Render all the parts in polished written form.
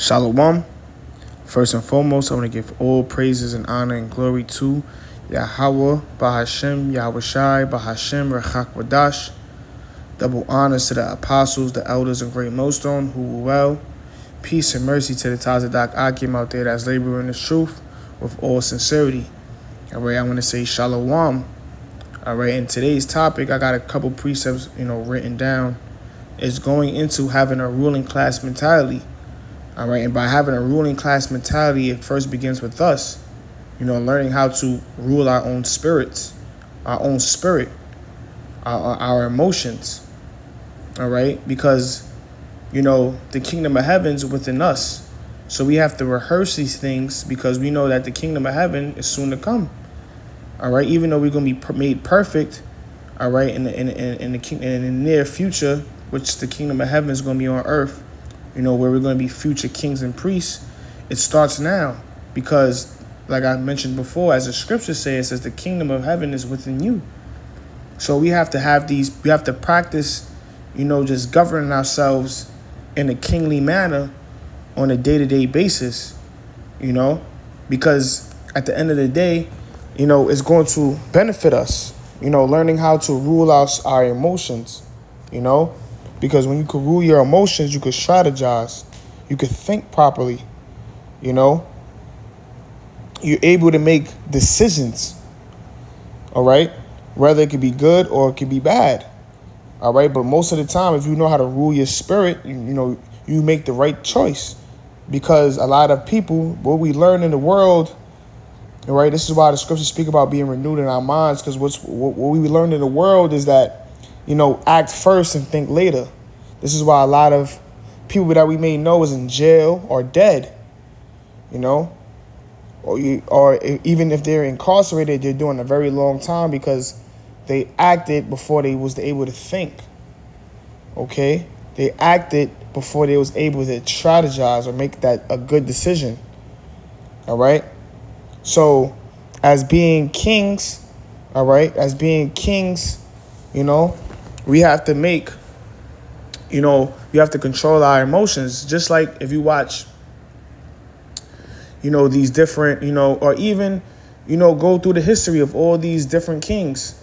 Shalom. First and foremost, I want to give all praises and honor and glory to Yahweh, Bahashem, Yahweh Shai, Bahashem, Rechak Wadash. Double honors to the apostles, the elders, and great millstone who were well. Peace and mercy to the Tazadak Akim out there that's laboring the truth with all sincerity. All right, I want to say Shalom. All right, in today's topic, I got a couple precepts, written down. It's going into having a ruling class mentality. All right, and by having a ruling class mentality, it first begins with us, learning how to rule our own spirits, our own spirit, our emotions. All right, because, the kingdom of heaven is within us. So we have to rehearse these things because we know that the kingdom of heaven is soon to come. All right, even though we're going to be made perfect, all right, in the near future, which the kingdom of heaven is going to be on earth, where we're going to be future kings and priests, it starts now. Because, like I mentioned before, as the scripture says, it says the kingdom of heaven is within you. So we have to practice, just governing ourselves in a kingly manner on a day-to-day basis, because at the end of the day, it's going to benefit us, learning how to rule out our emotions, because when you can rule your emotions, you can strategize, you can think properly, you're able to make decisions, all right, whether it could be good or it could be bad, all right, but most of the time, if you know how to rule your spirit, you make the right choice, because a lot of people, what we learn in the world, all right, this is why the scriptures speak about being renewed in our minds, because what we learn in the world is that, act first and think later. This is why a lot of people that we may know is in jail or dead, or even if they're incarcerated, they're doing a very long time because they acted before they was able to think, okay? They acted before they was able to strategize or make that a good decision, all right? So as being kings, all right, we have to make, we have to control our emotions. Just like if you watch, these different, or even, go through the history of all these different kings,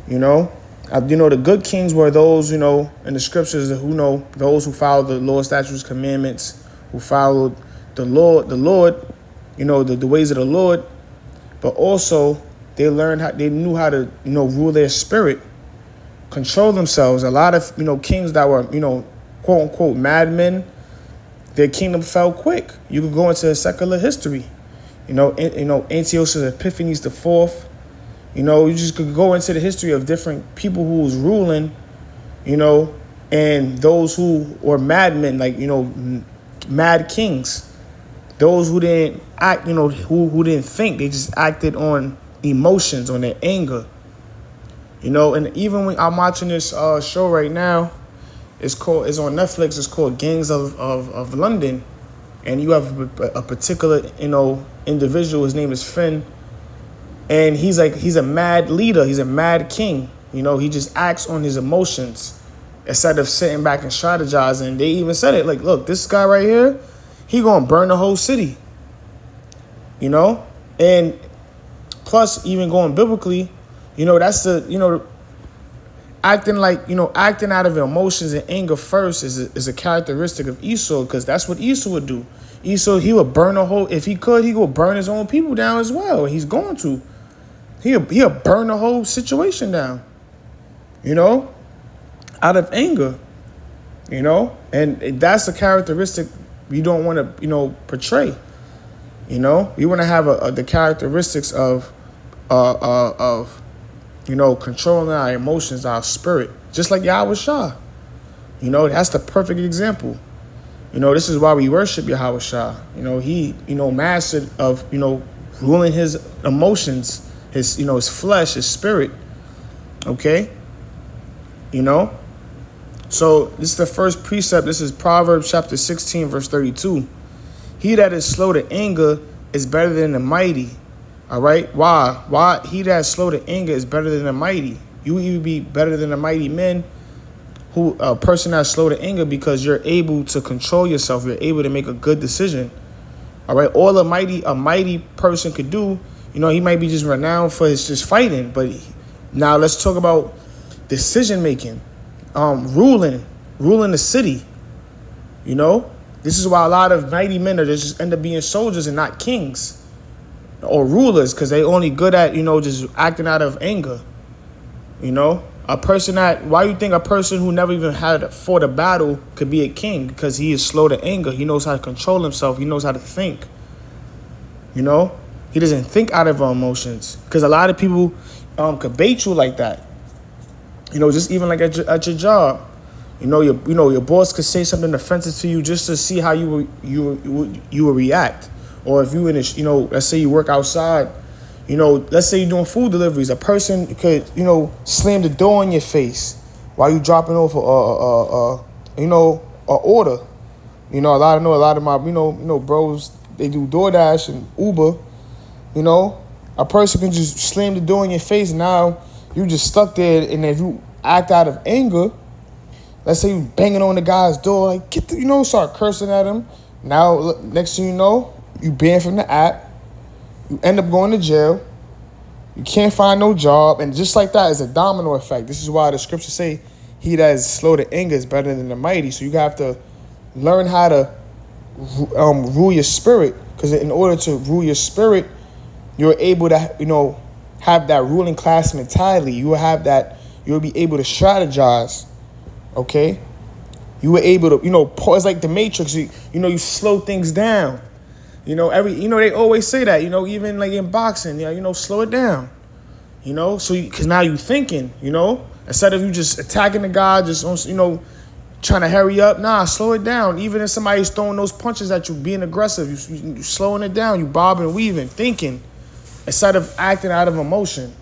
the good kings were those, in the scriptures those who followed the Lord's statutes, commandments, who followed the Lord, the ways of the Lord, but also they knew how to, rule their spirit, control themselves. A lot of, kings that were, quote unquote, madmen, their kingdom fell quick. You could go into secular history, Antiochus Epiphanes the Fourth, you just could go into the history of different people who was ruling, and those who were madmen, like, mad kings. Those who didn't act, who didn't think, they just acted on emotions, on their anger. And even when I'm watching this show right now, it's on Netflix, it's called Gangs of London. And you have a particular, individual, his name is Finn. And he's a mad leader, he's a mad king. He just acts on his emotions instead of sitting back and strategizing. They even said it, like, look, this guy right here, he gonna burn the whole city, and plus even going biblically, that's the, acting out of emotions and anger first is a characteristic of Esau, because that's what Esau would do. Esau, he would burn if he could, he would burn his own people down as well. He's going to. He'll burn the whole situation down, out of anger, and that's a characteristic you don't want to, portray. You want to have the characteristics of controlling our emotions, our spirit, just like Yahweh Shah. That's the perfect example. This is why we worship Yahweh Shah. He, mastered of, ruling his emotions, his flesh, his spirit. Okay. So this is the first precept. This is Proverbs chapter 16, verse 32. He that is slow to anger is better than the mighty. All right. Why? He that is slow to anger is better than the mighty. You either be better than the mighty men, a person that's slow to anger, because you're able to control yourself. You're able to make a good decision. All right. All a mighty person could do, he might be just renowned for his just fighting. But now let's talk about decision making, ruling the city. This is why a lot of mighty men are just end up being soldiers and not kings or rulers, because they only good at, just acting out of anger. Why you think a person who never even had fought a battle could be a king? Because he is slow to anger. He knows how to control himself. He knows how to think. He doesn't think out of emotions. Because a lot of people could bait you like that. Just even like at your job. Your boss could say something offensive to you just to see how you will react. Or if you let's say you work outside, let's say you're doing food deliveries, a person could, slam the door in your face while you dropping off an order. A lot of my, bros, they do DoorDash and Uber. A person can just slam the door in your face. Now you just stuck there, and if you act out of anger, let's say you banging on the guy's door, like start cursing at him. Now, next thing you know, you banned from the app. You end up going to jail. You can't find no job. And just like that is a domino effect. This is why the scriptures say he that is slow to anger is better than the mighty. So you have to learn how to rule your spirit. Because in order to rule your spirit, you're able to, have that ruling class mentality. You will have that. You'll be able to strategize. Okay? You were able to, pause like the Matrix. You slow things down. They always say that, even like in boxing, slow it down, so because now you thinking, instead of you just attacking the guy, just, trying to hurry up. Nah, slow it down. Even if somebody's throwing those punches at you, being aggressive, you slowing it down, you bobbing and weaving, thinking, instead of acting out of emotion,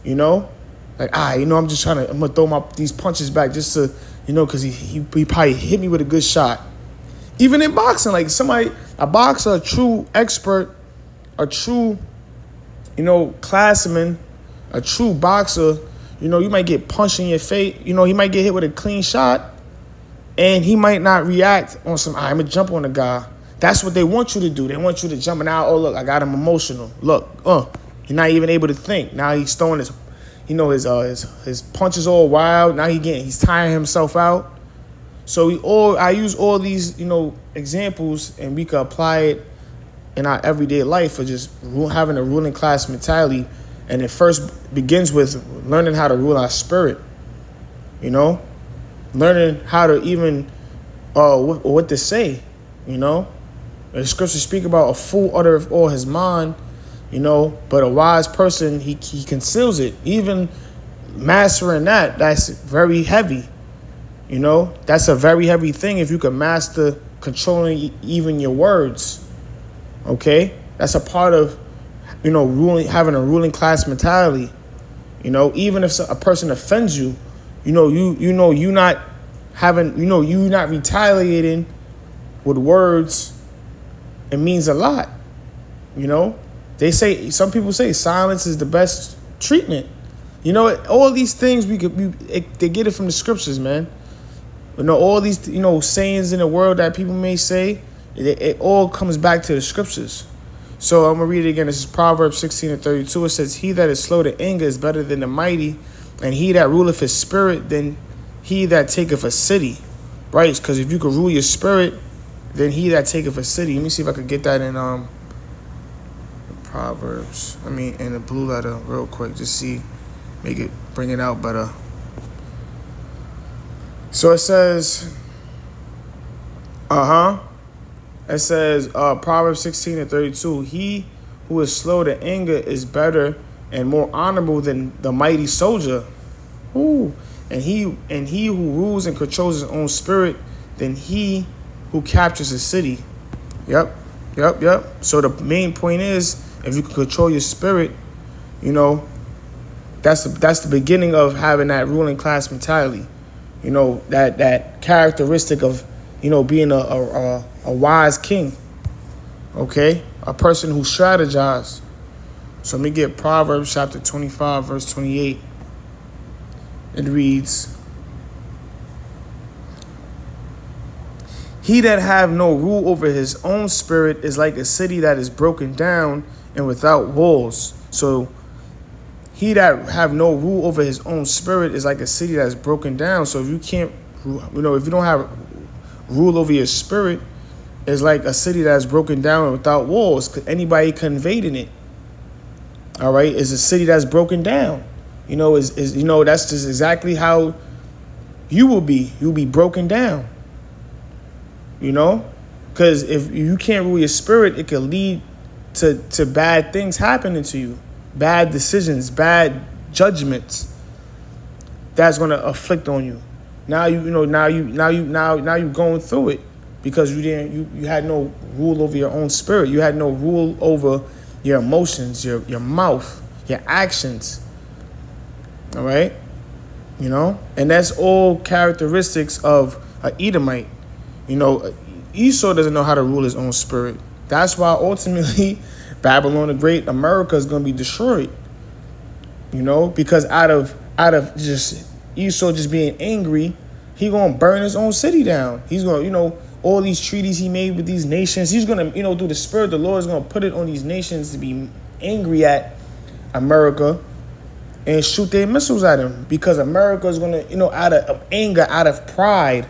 like, I'm just I'm going to throw these punches back just to, because he probably hit me with a good shot. Even in boxing, like a boxer, a true expert, a true, classman, a true boxer, you might get punched in your face. He might get hit with a clean shot, and he might not react on some, I'm going to jump on the guy. That's what they want you to do. They want you to jump, and now, oh, look, I got him emotional. Look, he's not even able to think. Now he's throwing his, his punches all wild. Now he's tiring himself out. So I use all these, examples, and we could apply it in our everyday life for just having a ruling class mentality. And it first begins with learning how to rule our spirit, learning how to even, what to say, The scriptures speak about a fool uttereth all his mind, but a wise person, he conceals it. Even mastering that's very heavy. That's a very heavy thing if you can master controlling even your words. Okay? That's a part of, having a ruling class mentality. Even if a person offends you, you not retaliating with words, it means a lot. Some people say silence is the best treatment. All these things they get it from the scriptures, man. All these, sayings in the world that people may say, it all comes back to the scriptures. So I'm going to read it again. This is Proverbs 16:32. It says, he that is slow to anger is better than the mighty, and he that ruleth his spirit than he that taketh a city. Right? Because if you can rule your spirit, then he that taketh a city. Let me see if I could get that in Proverbs. In the blue letter real quick. Just bring it out better. So it says, It says, Proverbs 16:32, he who is slow to anger is better and more honorable than the mighty soldier. Ooh. And he who rules and controls his own spirit than he who captures a city. Yep. So the main point is, if you can control your spirit, that's the beginning of having that ruling class mentality. That characteristic of, being a wise king. Okay? A person who strategizes. So let me get Proverbs chapter 25, verse 28. It reads, He that have no rule over his own spirit is like a city that is broken down and without walls. So he that have no rule over his own spirit is like a city that is broken down. So if you can't, if you don't have rule over your spirit, it's like a city that is broken down and without walls. Anybody can invade in it. All right, it's a city that's broken down. That's just exactly how you will be. You'll be broken down. Because if you can't rule your spirit, it can lead to bad things happening to you, bad decisions, bad judgments. That's gonna afflict on you. Now you're going through it because you had no rule over your own spirit. You had no rule over your emotions, your mouth, your actions. All right, and that's all characteristics of an Edomite. Esau doesn't know how to rule his own spirit. That's why ultimately Babylon the Great, America is going to be destroyed. Because out of just Esau just being angry, he going to burn his own city down. He's going to, all these treaties he made with these nations, he's going to, through the Spirit, the Lord is going to put it on these nations to be angry at America and shoot their missiles at him, because America is going to, out of anger, out of pride,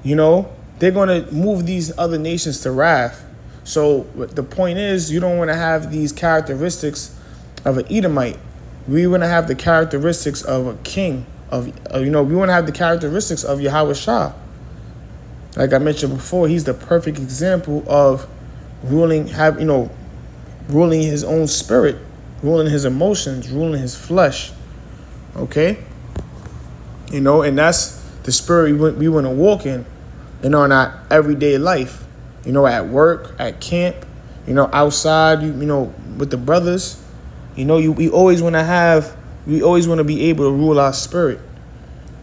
they're going to move these other nations to wrath. So the point is, you don't want to have these characteristics of an Edomite. We want to have the characteristics of a king. We want to have the characteristics of Yahweh Shah. Like I mentioned before, he's the perfect example of ruling his own spirit, ruling his emotions, ruling his flesh. Okay? And that's the spirit we want to walk in our everyday life. At work, at camp, outside, with the brothers. We always want to be able to rule our spirit,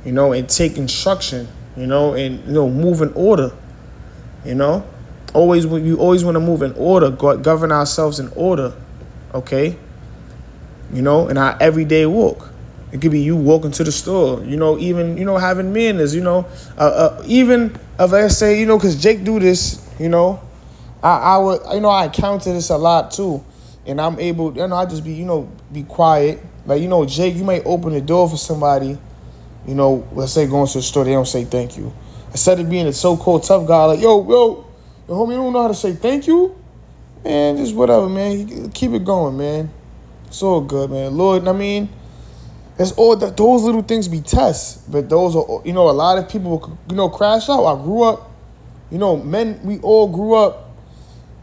and take instruction, and move in order, we always want to move in order, govern ourselves in order, okay? In our everyday walk. It could be you walking to the store, even, having manners, even if I say, because Jake do this, I would, I encounter this a lot too. And I'm able, I just be quiet. Like, Jake, you might open the door for somebody, let's say going to the store, they don't say thank you. Instead of being a so-called tough guy, like, yo, homie, you don't know how to say thank you? Man, just whatever, man. Keep it going, man. It's all good, man. Lord, it's all that, those little things be tests. But those are, a lot of people, crash out. I grew up, men, we all grew up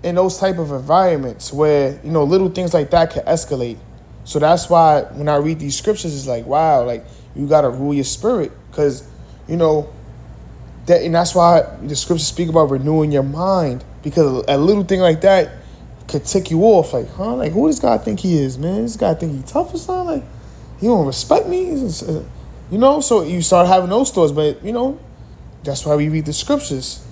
in those type of environments where, little things like that can escalate. So that's why when I read these scriptures, it's like, wow, like, you got to rule your spirit. Because, and that's why the scriptures speak about renewing your mind. Because a little thing like that could tick you off. Like, huh? Like, who does God think he is, man? This guy think he tough or something? Like, he don't respect me? So you start having those thoughts. But, that's why we read the scriptures.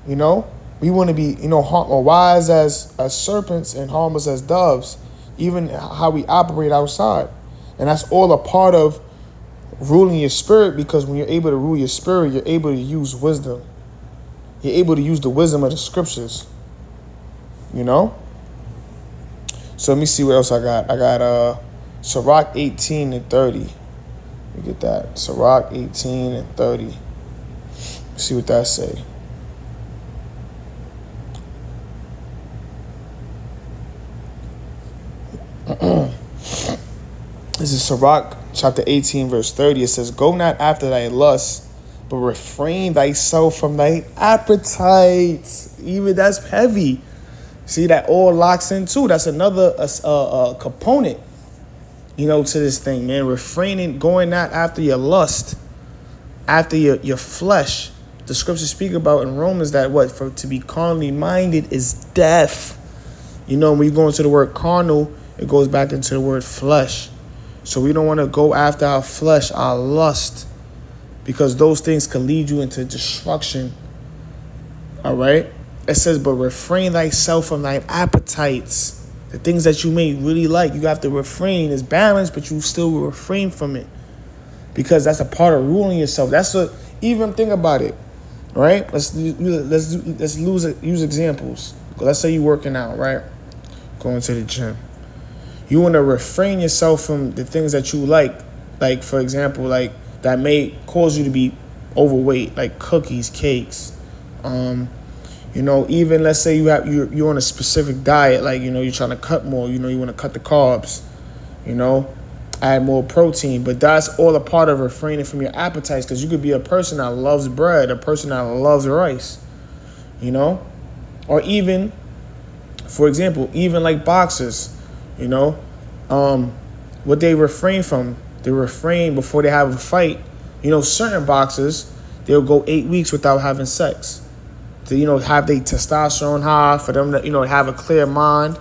We want to be, wise as serpents and harmless as doves, even how we operate outside. And that's all a part of ruling your spirit, because when you're able to rule your spirit, you're able to use wisdom. You're able to use the wisdom of the scriptures. So let me see what else I got. I got Sirach 18 and 30. Let me get that. Sirach 18 and 30. Let's see what that say. This is Sirach chapter 18 verse 30. It says, go not after thy lust, but refrain thyself from thy appetites. Even that's heavy. See, that all locks in too. That's another component, to this thing, man. Refraining, going not after your lust, after your flesh. The scriptures speak about in Romans that to be carnally minded is death. When you go into the word carnal, it goes back into the word flesh. So we don't want to go after our flesh, our lust, because those things can lead you into destruction. All right? It says, but refrain thyself from thine appetites. The things that you may really like, you have to refrain. It's balanced, but you still will refrain from it, because that's a part of ruling yourself. Even think about it. right? Let's use examples. Let's say you're working out, right? Going to the gym. You want to refrain yourself from the things that you like for example, like that may cause you to be overweight, like cookies, cakes. Even let's say you're on a specific diet, like you're trying to cut more. You want to cut the carbs. Add more protein, but that's all a part of refraining from your appetites, because you could be a person that loves bread, a person that loves rice, or even, for example, even like boxers, what they refrain from, they refrain before they have a fight. Certain boxers, they'll go 8 weeks without having sex to, have their testosterone high, for them to, have a clear mind.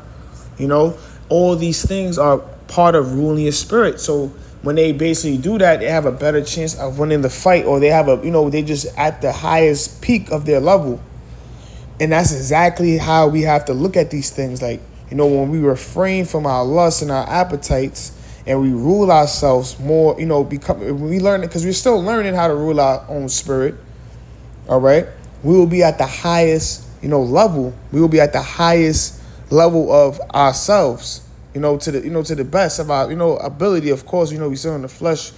All these things are part of ruling your spirit. So when they basically do that, they have a better chance of winning the fight, or they have they just at the highest peak of their level. And that's exactly how we have to look at these things. Like, when we refrain from our lusts and our appetites, and we rule ourselves more, we learn it, because we're still learning how to rule our own spirit. All right. We will be at the highest, level. We will be at the highest level of ourselves, to the best of our, ability. Of course, we still in the flesh,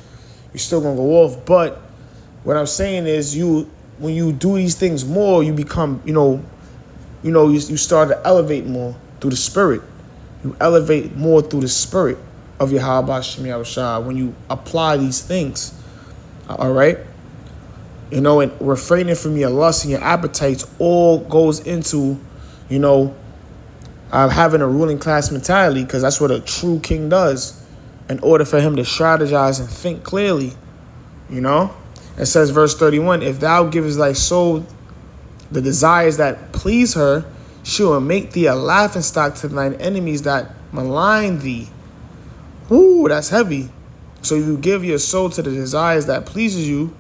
we still gonna go off. But what I'm saying is, when you do these things more, you become, you start to elevate more through the spirit. You elevate more through the spirit of Yahweh Hashem Yahushua when you apply these things. All right. And refraining from your lust and your appetites all goes into, having a ruling class mentality, because that's what a true king does in order for him to strategize and think clearly. It says, verse 31, if thou givest thy soul the desires that please her, she will make thee a laughingstock to thine enemies that malign thee. Ooh, that's heavy. So if you give your soul to the desires that pleases you,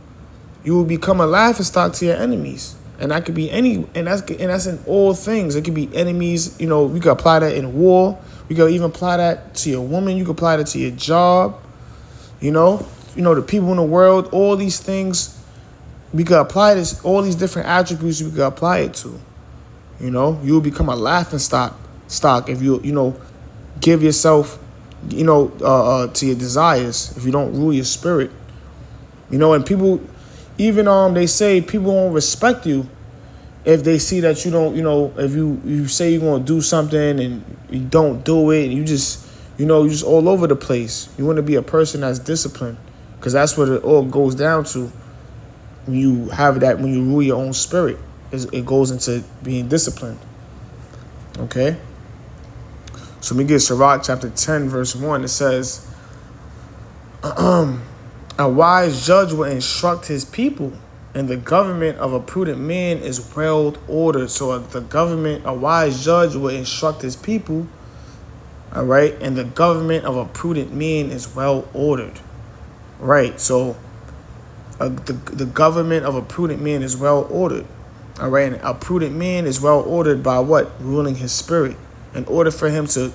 you will become a laughingstock to your enemies. And that could be that's in all things. It could be enemies. We could apply that in war. We could even apply that to your woman. You could apply that to your job. The people in the world, all these things, we could apply this, all these different attributes we could apply it to. You will become a laughingstock if you, give yourself, to your desires, if you don't rule your spirit. And people, even they say people won't respect you if they see that you don't, if you say you're going to do something and you don't do it, and you just, you're just all over the place. You want to be a person that's disciplined, because that's what it all goes down to. When you have that, when you rule your own spirit, it goes into being disciplined. Okay? So let me get Sirach chapter 10, verse 1. It says, a wise judge will instruct his people, and the government of a prudent man is well ordered. So a wise judge will instruct his people, all right? And the government of a prudent man is well ordered, right? So the government of a prudent man is well ordered, all right? And a prudent man is well ordered by what? Ruling his spirit. In order for him to,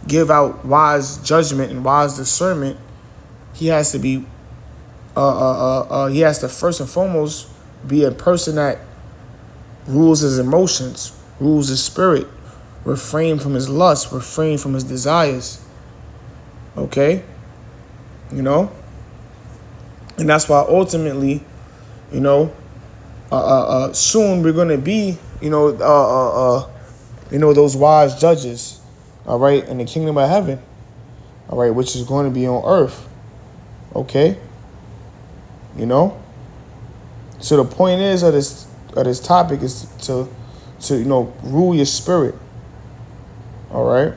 give out wise judgment and wise discernment, he has to be, he has to first and foremost be a person that rules his emotions, rules his spirit, refrain from his lust, refrain from his desires. Okay? And that's why ultimately, soon we're going to be, those wise judges, all right, in the kingdom of heaven, all right, which is going to be on earth. Okay, so the point is of this topic is to rule your spirit. All right,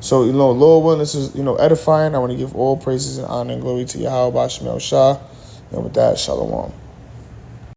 so Lord willing, this is edifying. I want to give all praises and honor and glory to Yahweh Bashim El Shah, and with that, Shalom.